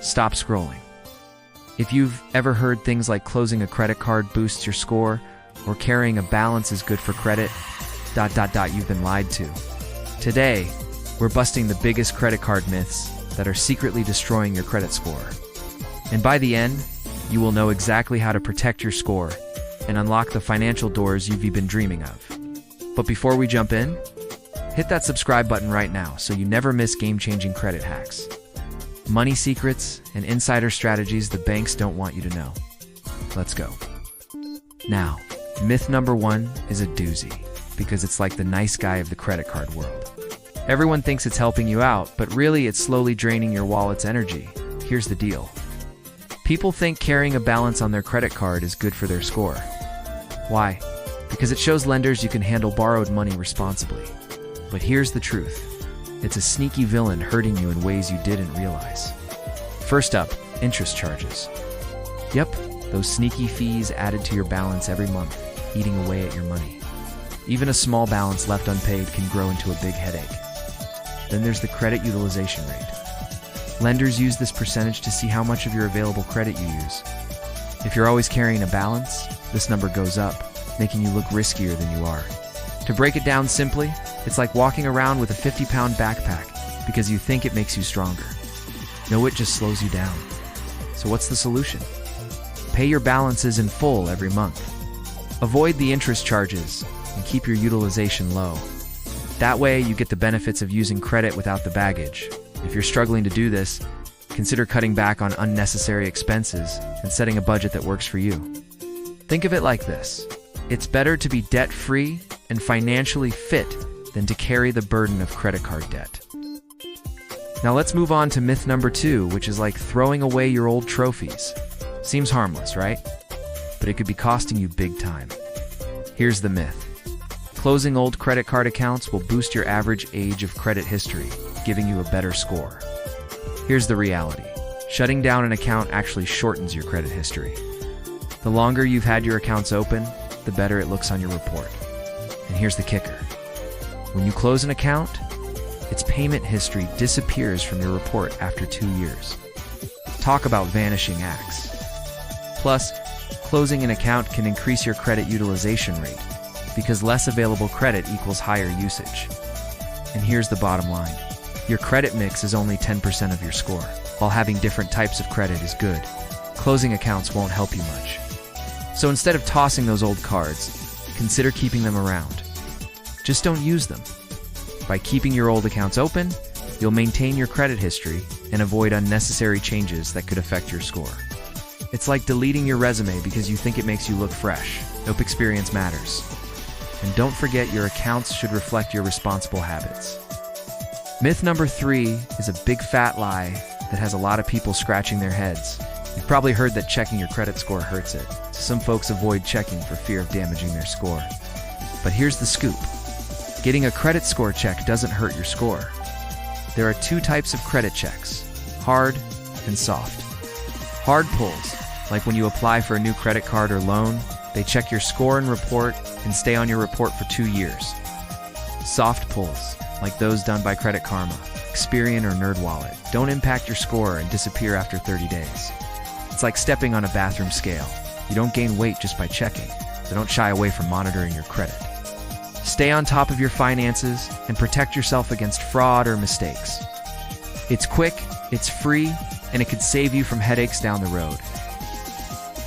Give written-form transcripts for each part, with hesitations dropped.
stop scrolling. If you've ever heard things like closing a credit card boosts your score, or carrying a balance is good for credit, you've been lied to. Today, we're busting the biggest credit card myths that are secretly destroying your credit score. And by the end, you will know exactly how to protect your score and unlock the financial doors you've been dreaming of. But before we jump in, hit that subscribe button right now so you never miss game-changing credit hacks, money secrets, and insider strategies the banks don't want you to know. Let's go. Now, myth number 1 is a doozy, because it's like the nice guy of the credit card world. Everyone thinks it's helping you out, but really it's slowly draining your wallet's energy. Here's the deal. People think carrying a balance on their credit card is good for their score. Why? Because it shows lenders you can handle borrowed money responsibly. But here's the truth. It's a sneaky villain hurting you in ways you didn't realize. First up, interest charges. Yep, those sneaky fees added to your balance every month, eating away at your money. Even a small balance left unpaid can grow into a big headache. Then there's the credit utilization rate. Lenders use this percentage to see how much of your available credit you use. If you're always carrying a balance, this number goes up, making you look riskier than you are. To break it down simply, it's like walking around with a 50-pound backpack because you think it makes you stronger. No, it just slows you down. So what's the solution? Pay your balances in full every month. Avoid the interest charges and keep your utilization low. That way, you get the benefits of using credit without the baggage. If you're struggling to do this, consider cutting back on unnecessary expenses and setting a budget that works for you. Think of it like this. It's better to be debt-free and financially fit than to carry the burden of credit card debt. Now let's move on to myth number 2, which is like throwing away your old trophies. Seems harmless, right? But it could be costing you big time. Here's the myth. Closing old credit card accounts will boost your average age of credit history, giving you a better score. Here's the reality. Shutting down an account actually shortens your credit history. The longer you've had your accounts open, the better it looks on your report. And here's the kicker. When you close an account, its payment history disappears from your report after 2 years. Talk about vanishing acts. Plus, closing an account can increase your credit utilization rate, because less available credit equals higher usage. And here's the bottom line. Your credit mix is only 10% of your score. While having different types of credit is good, closing accounts won't help you much. So instead of tossing those old cards, consider keeping them around. Just don't use them. By keeping your old accounts open, you'll maintain your credit history and avoid unnecessary changes that could affect your score. It's like deleting your resume because you think it makes you look fresh. Nope, experience matters. And don't forget, your accounts should reflect your responsible habits. Myth number 3 is a big fat lie that has a lot of people scratching their heads. You've probably heard that checking your credit score hurts it. Some folks avoid checking for fear of damaging their score. But here's the scoop. Getting a credit score check doesn't hurt your score. There are 2 types of credit checks, hard and soft. Hard pulls, like when you apply for a new credit card or loan, they check your score and report and stay on your report for 2 years. Soft pulls, like those done by Credit Karma, Experian, or NerdWallet, don't impact your score and disappear after 30 days. It's like stepping on a bathroom scale. You don't gain weight just by checking, so don't shy away from monitoring your credit. Stay on top of your finances and protect yourself against fraud or mistakes. It's quick, it's free, and it could save you from headaches down the road.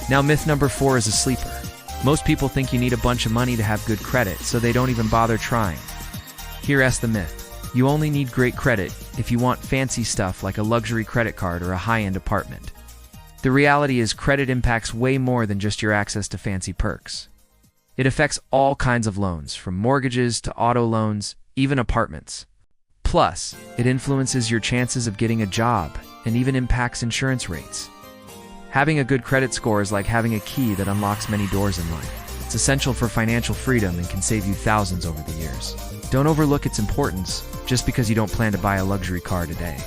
Now, myth number 4 is a sleeper. Most people think you need a bunch of money to have good credit, so they don't even bother trying. Here's the myth. You only need great credit if you want fancy stuff like a luxury credit card or a high-end apartment. The reality is, credit impacts way more than just your access to fancy perks. It affects all kinds of loans, from mortgages to auto loans, even apartments. Plus, it influences your chances of getting a job and even impacts insurance rates. Having a good credit score is like having a key that unlocks many doors in life. It's essential for financial freedom and can save you thousands over the years. Don't overlook its importance just because you don't plan to buy a luxury car today.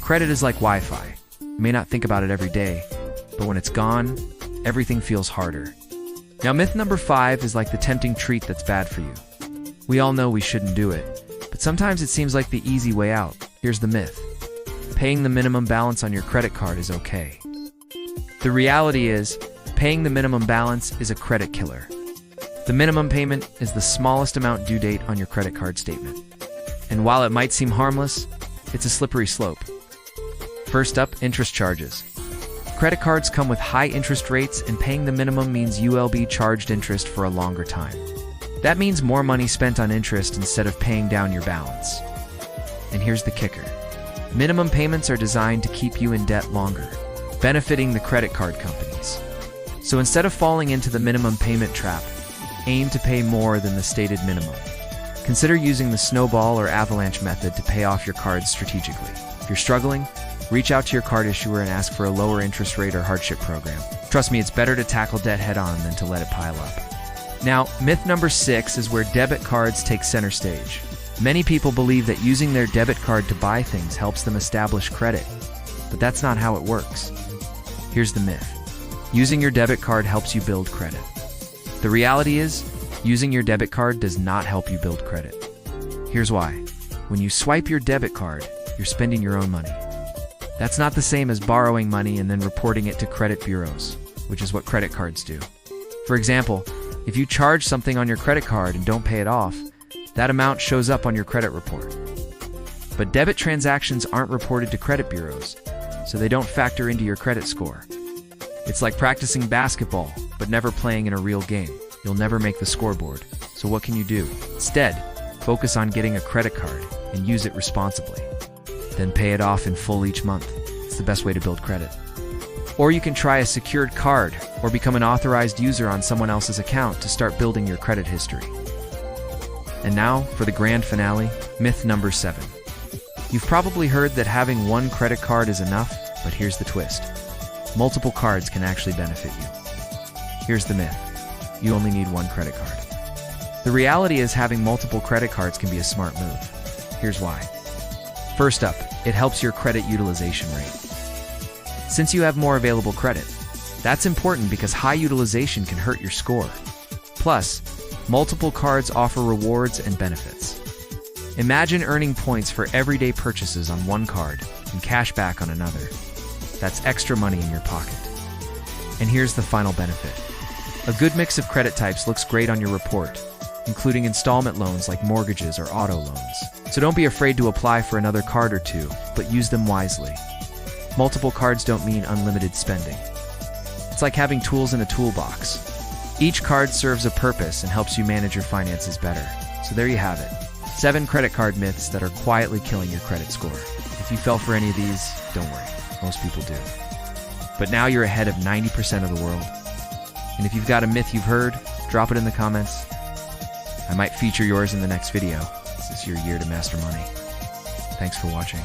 Credit is like Wi-Fi. You may not think about it every day, but when it's gone, everything feels harder. Now, myth number 5 is like the tempting treat that's bad for you. We all know we shouldn't do it, but sometimes it seems like the easy way out. Here's the myth. paying the minimum balance on your credit card is okay. The reality is, paying the minimum balance is a credit killer. The minimum payment is the smallest amount due date on your credit card statement. And while it might seem harmless, it's a slippery slope. First up, interest charges. Credit cards come with high interest rates, and paying the minimum means you'll be charged interest for a longer time. That means more money spent on interest instead of paying down your balance. And here's the kicker. Minimum payments are designed to keep you in debt longer, benefiting the credit card companies. So instead of falling into the minimum payment trap, aim to pay more than the stated minimum. Consider using the snowball or avalanche method to pay off your cards strategically. If you're struggling, reach out to your card issuer and ask for a lower interest rate or hardship program. Trust me, it's better to tackle debt head-on than to let it pile up. Now, myth number 6 is where debit cards take center stage. Many people believe that using their debit card to buy things helps them establish credit, but that's not how it works. Here's the myth. Using your debit card helps you build credit. The reality is, using your debit card does not help you build credit. Here's why. When you swipe your debit card, you're spending your own money. That's not the same as borrowing money and then reporting it to credit bureaus, which is what credit cards do. For example, if you charge something on your credit card and don't pay it off, that amount shows up on your credit report. But debit transactions aren't reported to credit bureaus, so they don't factor into your credit score. It's like practicing basketball, but never playing in a real game. You'll never make the scoreboard. So what can you do? Instead, focus on getting a credit card and use it responsibly. Then pay it off in full each month. It's the best way to build credit. Or you can try a secured card or become an authorized user on someone else's account to start building your credit history. And now, for the grand finale, myth number 7. You've probably heard that having one credit card is enough, but here's the twist. Multiple cards can actually benefit you. Here's the myth. You only need one credit card. The reality is having multiple credit cards can be a smart move. Here's why. First up, it helps your credit utilization rate. Since you have more available credit, that's important because high utilization can hurt your score. Plus, multiple cards offer rewards and benefits. Imagine earning points for everyday purchases on one card and cash back on another. That's extra money in your pocket. And here's the final benefit. A good mix of credit types looks great on your report, including installment loans like mortgages or auto loans. So don't be afraid to apply for another card or two, but use them wisely. Multiple cards don't mean unlimited spending. It's like having tools in a toolbox. Each card serves a purpose and helps you manage your finances better. So there you have it. 7 credit card myths that are quietly killing your credit score. If you fell for any of these, don't worry. Most people do. But now you're ahead of 90% of the world. And if you've got a myth you've heard, drop it in the comments. I might feature yours in the next video. This is your year to master money. Thanks for watching.